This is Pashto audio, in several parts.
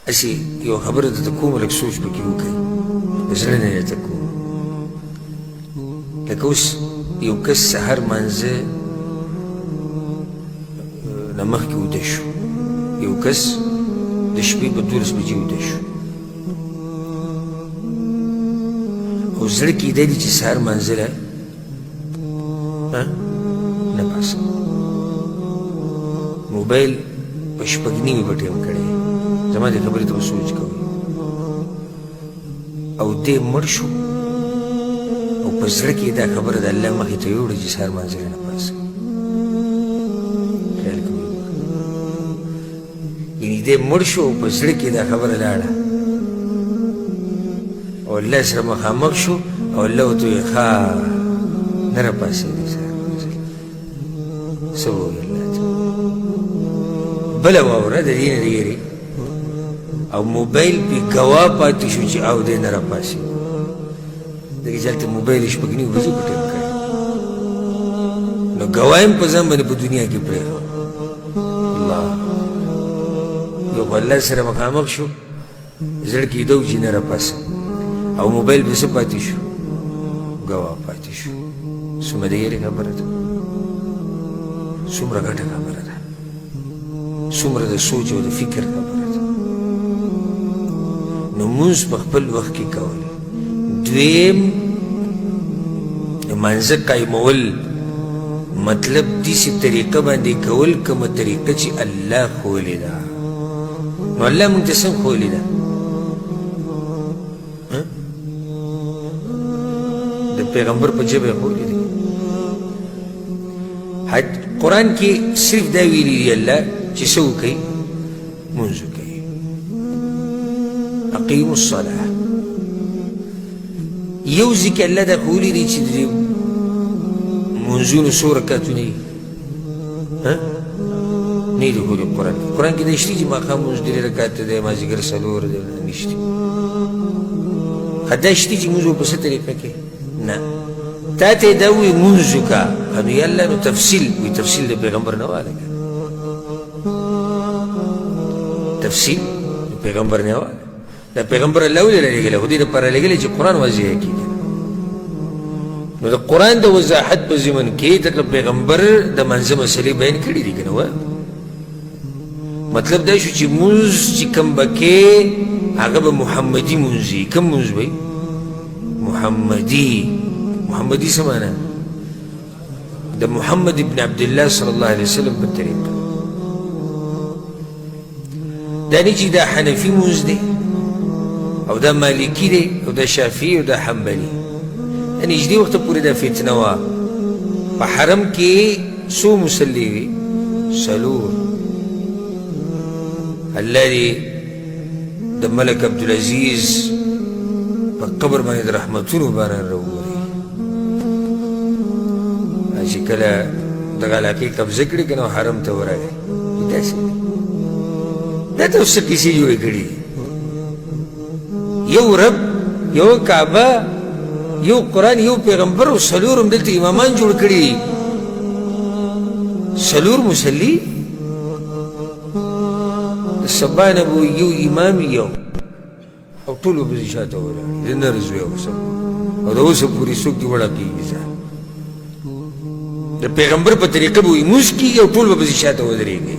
اسې یو خبره درته کوم لږ سوچ پکې وکړئ د زړه نه درته کوم لکه اوس یو کس سحر مانځه نه مخکې ویده شو یو کس د شپې په 12 بجې ویده شو او زړه کې دی چې سحر مانځله نه پاسه موبایل په شپږ نیمې په ټیم کړی زما دې خبرې ته به سوچ کوئ او دې مړ شو او په زړه کې دا خبره د الله مخې ته یوړه چې سحر مانځله نه پاسه خیال کوئ یعنې دې مړ شو او په زړه کې دا خبره لاړه او الله سره مخامخ شو او الله ورته وویل ښه نه راپاڅېدې سحر مانځله څه وویل الله ته بله واوره د دې نه د یېرې او موبایل پې ګواه پاتې شو چې او دی نه راپاڅېد دغې چې هلته موبایل یې شپږ نیمې بجې په ټیم کړی نو ګواه یې په ځان باندې په دنیا کې پرېښود الله یو خو الله سره مخامخ شو زړه کې ده چې نه راپاڅېد او موبایل پې څه پاتې شو ګواه پاتې شو څومره د یېرې خبره ده څومره ګټه خبره ده څومره د سوچ او د فکر خبره ده نو مونځ په خپل وخت کې کول دویم د مانځه قایمول مطلب داسې طریقه باندې کول کومه طریقه چې الله ښوولې ده نو الله موږ ته څنګه ښوولې ده د پیغمبر په ژبه یې ښوولې ده قرآن کې صرف دا ویلي دي الله چې څه وکئ مونځ وکئ اقیموا الصلاة یو ځکه الله دا ښوولي دي چې د مونځونو څو رکعتونه یي نه دي ښوولي قرآن کې دا شته چې ماښام مونځ 3 رکعته دی مازدیګر 4 دی نشته دا شته چې مونځ په څه طریقه کې نه تا ته دا وایي مونځ وکړه نو یا الله نو تفصیل وایي تفصیل د پیغمبر نه واله تفصیل د پیغمبر نه واله دا پیغمبر الله ولې رالیږلی خو دې دپاره رالیږلی چې قرآن واضح کړي نو د قرآن د وضاحت په ضمن کې د پیغمبر د منځه مسلې بیان کړي دي که نه وه مطلب دا شو چې مونځ چې کوم به کې هغه به محمدي مونځ وي کوم مونځ وی محمدي محمدي څه معنی د محمد ابن عبدالله صلی الله علیه وسلم په طریقه دا نه چې دا حنفي مونځ دی او دا مالکی دی او دا شافعي او دا حنبلي دا نږدې وخته پورې دا فتنه وه په حرم کې څو مصلي وي 4 الله دې د ملک عبدالعزیز په قبر باندې د رحمتونو باران راووري چې کله دغه علاقې قبضه کړي که نو حرم ته ورغی داسې دا ته اوس څه کیسې جوړې کړي یو رب یو کعبه یو قرآن یو پیغمبر او 4 هم دلته امامان جوړ کړي 4 مصلي د سبا نه به یو امام یو او ټول به شاته ولاړ د نرز وي او د اوسه پورې څوک دې وړه کېږي د پیغمبر په طریقه به لمونځ کېږي او ټول به شاته ودرېږي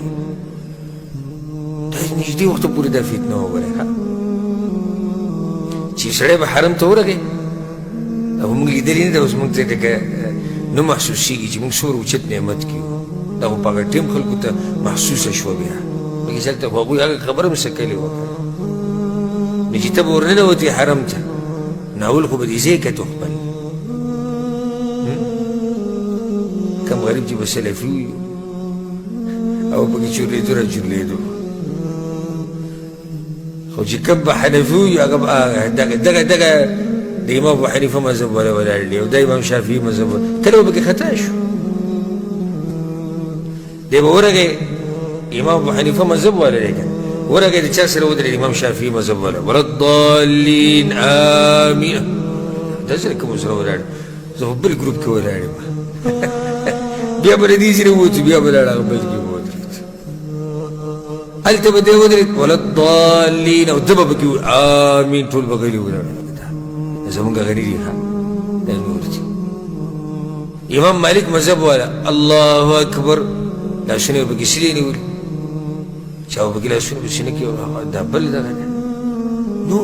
دا نږدې وخته پورې دا فتنه وګورئ چې سړی به حرم ته ورغی او موږ لیدلي نه ده اوس موږ ته لکه نه محسوسېږي چې موږ څومره اوچت نعمت کې یو دا خو په هغه ټیم خلکو ته محسوسه شوه بیا بلکې چې هلته خو هغوی هغه خبره هم څه کلې وکړه نو چې ته به ورننوتې حرم ته ناول خو به دې ځای کتو خپل کم غریب چې به سلفي وي او پکې چورلېدو را چورلېدو خو چې کوم به حنفي وي هغه دغه د امام ابو حنیفه مذهب والا ولاړ دی او د امام شافعي مذهب کله به پکې خطا شو دی به ورغی امام ابو حنیفه مذهب والا دی که ورغی د چا سره ودرېد امام شافعي مذهب والا ولضالین آمین دا سره کوم سره ولاړ زه خو بل ګروپ کې ولاړ یم بیا به له دې سره ووتو بیا به لاړ هغه بل کې ودرېد هلته به دی ودرېد ولا الضالین او ده به پکې وویل آمین ټول به غلي ولاړ زمونږ غني دي ښه دا نور دي امام مالک مذهب والا الله اکبر لاسونه به پکې سیدې نیولي چا به پکې لاسونه په سینه کې دا بل دغه دی نو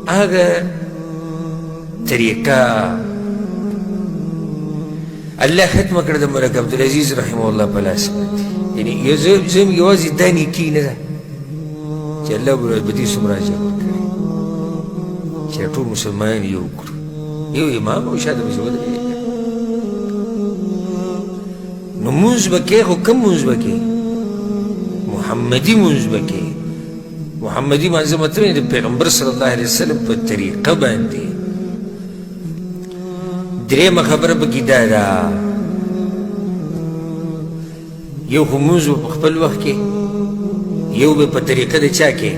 هغه طریقه الله ختمه کړه د ملک عبدالعزیز رحمه الله په لاس باندې یعنی زم یوازې دا نیکي نه ده چې الله ربالعزت څومره اجر ورکړي چې ټول مسلمانان یو کړو یو امام او شاته به ودرېږي نو مونځ به کې خو کوم مونځ به کې محمدي مونځ به کې محمدي مانځه مطلب د پیغمبر صلی الله علیه وسلم په طریقه باندې درېیمه خبره پکې دا ده یو خو مونځ په خپل وخت کې یو به په طریقه د چا کې